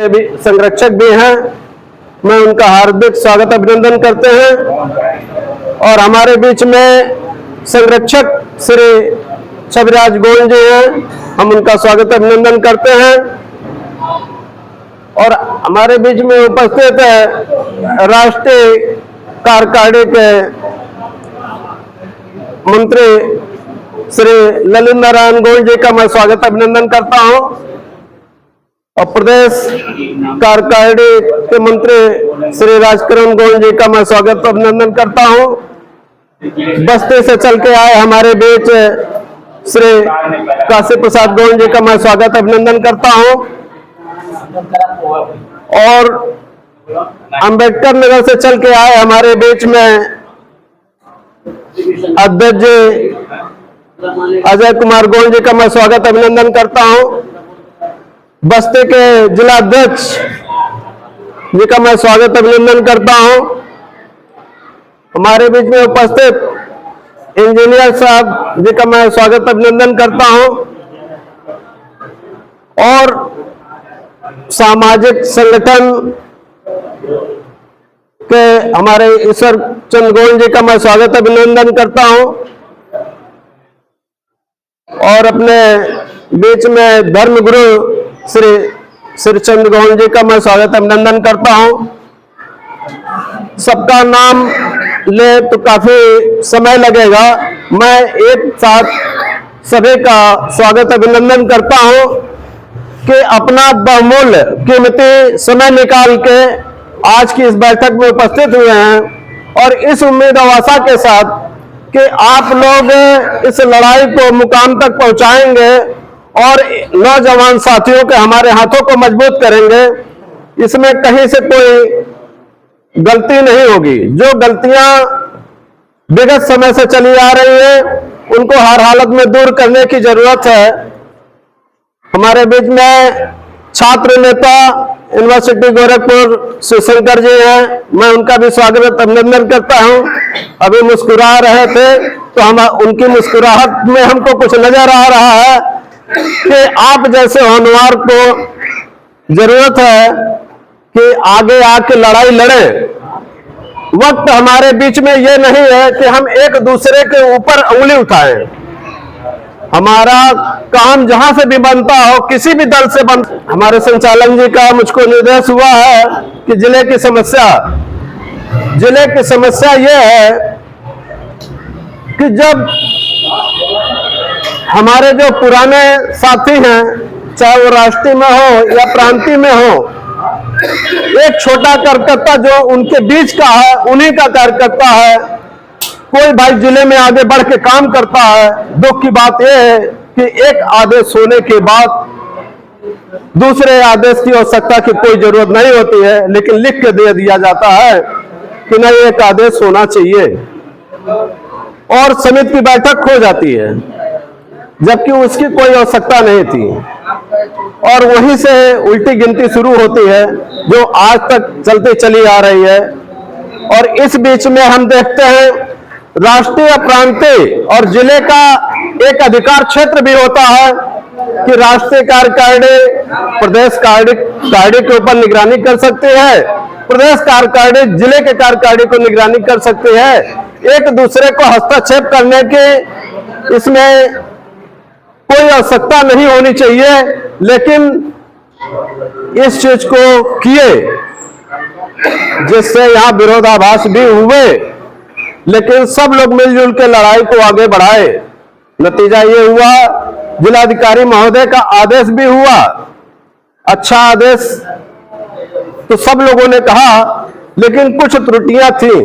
भी संरक्षक भी हैं, मैं उनका हार्दिक स्वागत अभिनंदन करते हैं। और हमारे बीच में संरक्षक श्री छविराज गोयल जी हैं, हम उनका स्वागत अभिनंदन करते हैं। और हमारे बीच में उपस्थित है राष्ट्रीय कार्यकारिणी के मंत्री श्री ललित नारायण गोयल जी का मैं स्वागत अभिनंदन करता हूं और प्रदेश कार्यकारिणी के मंत्री श्री राजकरण गोयल जी का मैं स्वागत अभिनंदन करता हूं। बस्ती से चल के आए हमारे बीच श्री काशी प्रसाद गोयल जी का मैं स्वागत अभिनंदन करता हूं। और अंबेडकर नगर से चल के आए हमारे बीच में अध्यक्ष अजय कुमार गोयल जी का मैं स्वागत अभिनंदन करता हूं। बस्ती के जिला अध्यक्ष जी का मैं स्वागत अभिनंदन करता हूं। हमारे बीच में उपस्थित इंजीनियर साहब जी का मैं स्वागत अभिनंदन करता हूं। और सामाजिक संगठन के हमारे ईश्वर चंद गोयल जी का मैं स्वागत अभिनंदन करता हूं। और अपने बीच में धर्मगुरु श्री श्रीचंद गोयल जी का मैं स्वागत अभिनंदन करता हूं। सबका नाम ले तो काफी समय लगेगा, मैं एक साथ सभी का स्वागत अभिनंदन करता हूं कि अपना बहुमूल्य कीमती समय निकाल के आज की इस बैठक में उपस्थित हुए हैं और इस उम्मीद और आशा के साथ कि आप लोग इस लड़ाई को मुकाम तक पहुंचाएंगे और नौजवान साथियों के हमारे हाथों को मजबूत करेंगे। इसमें कहीं से कोई गलती नहीं होगी। जो गलतियां विगत समय से चली आ रही है उनको हर हालत में दूर करने की जरूरत है। हमारे बीच में छात्र नेता यूनिवर्सिटी गोरखपुर शिवशंकर जी हैं, मैं उनका भी स्वागत अभिनंदन करता हूं। अभी मुस्कुरा रहे थे तो हम उनकी मुस्कुराहट में हमको कुछ नजर आ रहा है कि आप जैसे होनहार को जरूरत है कि आगे आके लड़ाई लड़ें। वक्त हमारे बीच में ये नहीं है कि हम एक दूसरे के ऊपर उंगली उठाएं। हमारा काम जहां से भी बनता हो, किसी भी दल से बन। हमारे संचालक जी का मुझको निर्देश हुआ है कि जिले की समस्या ये है कि जब हमारे जो पुराने साथी हैं, चाहे वो राष्ट्रीय में हो या प्रांतीय में हो, एक छोटा कार्यकर्ता जो उनके बीच का है उन्हीं का कार्यकर्ता है। कोई भाई जिले में आगे बढ़ के काम करता है। दुख की बात यह है कि एक आदेश होने के बाद दूसरे आदेश की आवश्यकता की कोई जरूरत नहीं होती है, लेकिन लिख के दे दिया जाता है कि नहीं एक आदेश होना चाहिए और समिति की बैठक हो जाती है, जबकि उसकी कोई आवश्यकता नहीं थी। और वहीं से उल्टी गिनती शुरू होती है जो आज तक चलती चली आ रही है। और इस बीच में हम देखते हैं राष्ट्रीय, प्रांतीय और जिले का एक अधिकार क्षेत्र भी होता है कि राष्ट्रीय कार्यकारिणी प्रदेश कार्यकारिणी के ऊपर निगरानी कर सकती है, प्रदेश कार्यकारिणी जिले के कार्यकारिणी को निगरानी कर सकती है। एक दूसरे को हस्तक्षेप करने के इसमें कोई आवश्यकता नहीं होनी चाहिए, लेकिन इस चीज को किए जिससे यहां विरोधाभास भी हुए, लेकिन सब लोग मिलजुल के लड़ाई को आगे बढ़ाए। नतीजा ये हुआ, जिलाधिकारी महोदय का आदेश भी हुआ, अच्छा आदेश तो सब लोगों ने कहा, लेकिन कुछ त्रुटियां थी।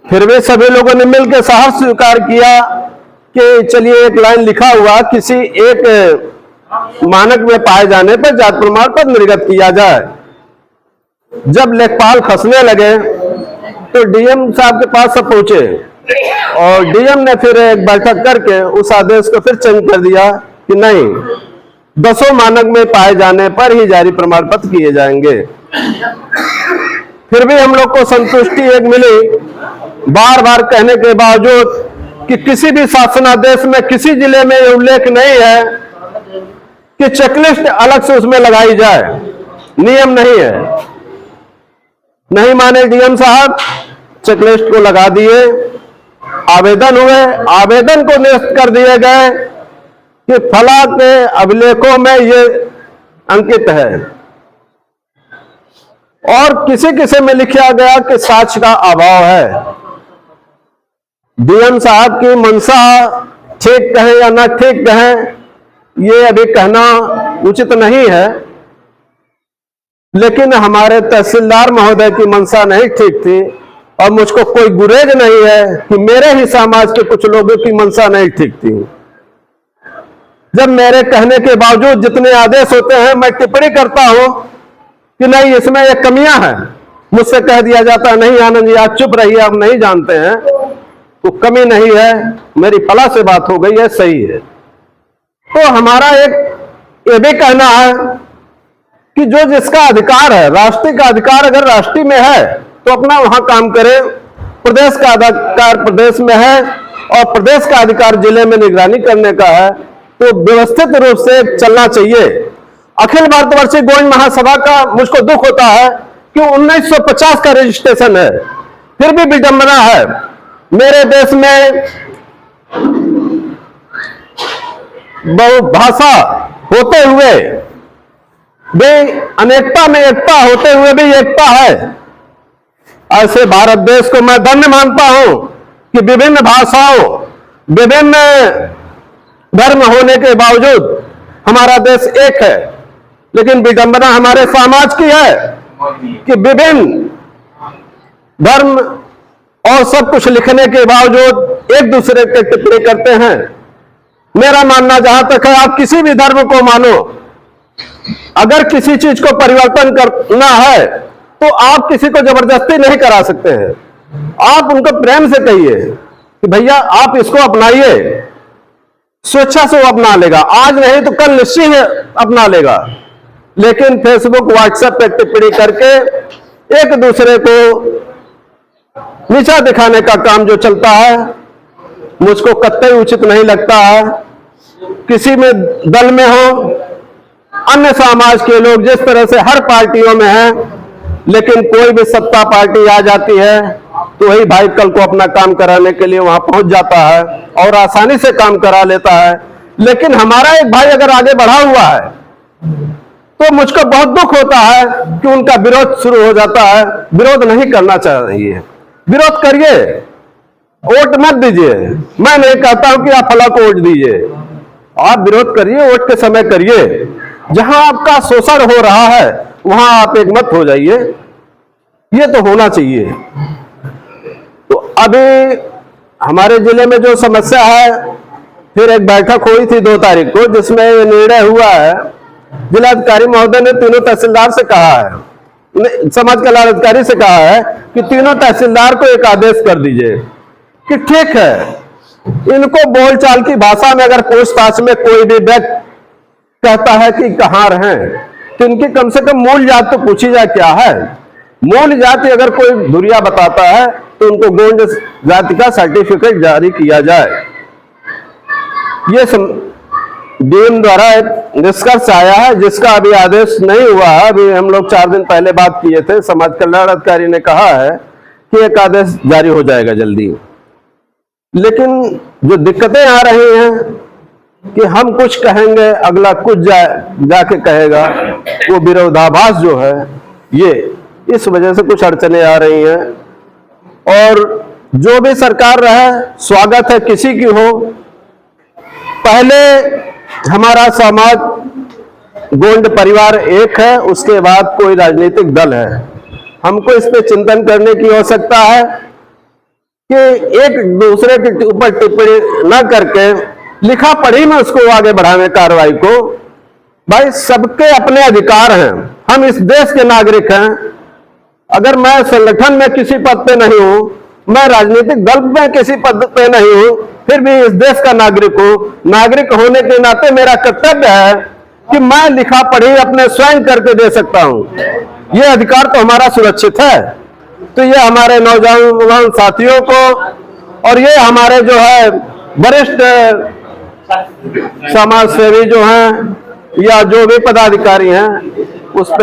फिर भी सभी लोगों ने मिलकर साहस स्वीकार किया कि चलिए एक लाइन लिखा हुआ किसी एक मानक में पाए जाने पर जाति प्रमाण पत्र निर्गत किया जाए। जब लेखपाल खसने लगे तो डीएम साहब के पास सब पहुंचे और डीएम ने फिर एक बैठक करके उस आदेश को फिर चेंज कर दिया कि नहीं, 10 मानक में पाए जाने पर ही जारी प्रमाण पत्र किए जाएंगे। फिर भी हम लोग को संतुष्टि एक मिली, बार बार कहने के बावजूद कि किसी भी शासनादेश में किसी जिले में ये उल्लेख नहीं है कि चेकलिस्ट अलग से उसमें लगाई जाए। नियम नहीं है, नहीं माने डीएम साहब, चेकलिस्ट को लगा दिए, आवेदन हुए, आवेदन को निरस्त कर दिए गए कि फला के अभिलेखों में ये अंकित है, और किसी किसी में लिखा गया कि साक्ष्य का अभाव है। डीएम साहब की मंशा ठीक कहें या ना ठीक कहें, ये अभी कहना उचित नहीं है, लेकिन हमारे तहसीलदार महोदय की मंशा नहीं ठीक थी, और मुझको कोई गुरेज नहीं है कि मेरे ही समाज के कुछ लोगों की मंशा नहीं ठीक थी। जब मेरे कहने के बावजूद जितने आदेश होते हैं मैं टिप्पणी करता हूं कि नहीं इसमें एक कमियां हैं, मुझसे कह दिया जाता है नहीं आनंद जी आप चुप रहिए, आप नहीं जानते हैं, तो कमी नहीं है, मेरी फला से बात हो गई है, सही है। तो हमारा एक ये भी कहना है कि जो जिसका अधिकार है, राष्ट्रीय का अधिकार अगर राष्ट्रीय में है तो अपना वहां काम करे, प्रदेश का अधिकार प्रदेश में है और प्रदेश का अधिकार जिले में निगरानी करने का है, तो व्यवस्थित रूप से चलना चाहिए। अखिल भारतवर्षीय गोविंद महासभा का मुझको दुख होता है कि 1950 का रजिस्ट्रेशन है, फिर भी विडंबना है मेरे देश में बहुभाषा होते हुए भी, अनेकता में एकता होते हुए भी एकता है। ऐसे भारत देश को मैं धन्य मानता हूं कि विभिन्न भाषाओं, विभिन्न धर्म होने के बावजूद हमारा देश एक है। लेकिन विडंबना हमारे समाज की है कि विभिन्न धर्म और सब कुछ लिखने के बावजूद एक दूसरे के टिप्पणी करते हैं। मेरा मानना जहां तक है, आप किसी भी धर्म को मानो, अगर किसी चीज को परिवर्तन करना है तो आप किसी को जबरदस्ती नहीं करा सकते हैं। आप उनको प्रेम से कहिए कि भैया आप इसको अपनाइए, स्वेच्छा से वो अपना लेगा, आज नहीं तो कल निश्चित अपना लेगा। लेकिन फेसबुक व्हाट्सएप पे टिप्पणी करके एक दूसरे को नीचा दिखाने का काम जो चलता है, मुझको कतई उचित नहीं लगता है। किसी में दल में हो, अन्य समाज के लोग जिस तरह से हर पार्टियों में हैं, लेकिन कोई भी सत्ता पार्टी आ जाती है तो वही भाई कल को अपना काम कराने के लिए वहां पहुंच जाता है और आसानी से काम करा लेता है। लेकिन हमारा एक भाई अगर आगे बढ़ा हुआ है तो मुझको बहुत दुख होता है कि उनका विरोध शुरू हो जाता है। विरोध नहीं करना चाहिए, विरोध करिए, वोट मत दीजिए। मैं नहीं कहता हूं कि आप फला को वोट दीजिए, आप विरोध करिए, वोट के समय करिए। जहां आपका शोषण हो रहा है वहां आप एक मत हो जाइए, ये तो होना चाहिए। तो अभी हमारे जिले में जो समस्या है, फिर एक बैठक हुई थी 2 तारीख को, जिसमें ये निर्णय हुआ है, जिलाधिकारी महोदय ने तीनों तहसीलदार से कहा है, समाज कल्याण अधिकारी से कहा है कि तीनों तहसीलदार को एक आदेश कर दीजिए कि ठीक है, इनको बोलचाल की भाषा में अगर पूछताछ में कोई भी व्यक्ति कहता है कि कहाँ रहें, तो इनकी कम से कम मूल जाति तो पूछी जाए क्या है। मूल जाति अगर कोई धुरिया बताता है तो उनको गोंड जाति का सर्टिफिकेट जारी किया जाए। ये डीएम द्वारा एक निष्कर्ष आया है, जिसका अभी आदेश नहीं हुआ है। अभी हम लोग 4 दिन पहले बात किए थे, समाज कल्याण अधिकारी ने कहा है कि एक आदेश जारी हो जाएगा जल्दी। लेकिन जो दिक्कतें आ रही हैं कि हम कुछ कहेंगे, अगला कुछ जाके कहेगा, वो विरोधाभास जो है, ये इस वजह से कुछ अड़चने आ रही हैं। और जो भी सरकार रहे, स्वागत है किसी की हो। पहले हमारा समाज गोंड परिवार एक है, उसके बाद कोई राजनीतिक दल है। हमको इस पे चिंतन करने की आवश्यकता है कि एक दूसरे के ऊपर टिप्पणी न करके लिखा पढ़ी में उसको आगे बढ़ाने कार्रवाई को। भाई सबके अपने अधिकार हैं, हम इस देश के नागरिक हैं। अगर मैं संगठन में किसी पद पे नहीं हूं, मैं राजनीतिक दल में किसी पद पे नहीं हूं, फिर भी इस देश का नागरिक हूं। नागरिक होने के नाते मेरा कर्तव्य है कि मैं लिखा पढ़ी अपने स्वयं करके दे सकता हूं। यह अधिकार तो हमारा सुरक्षित है। तो ये हमारे नौजवान साथियों को और ये हमारे जो है वरिष्ठ समाज सेवी जो हैं, या जो भी पदाधिकारी हैं उस पर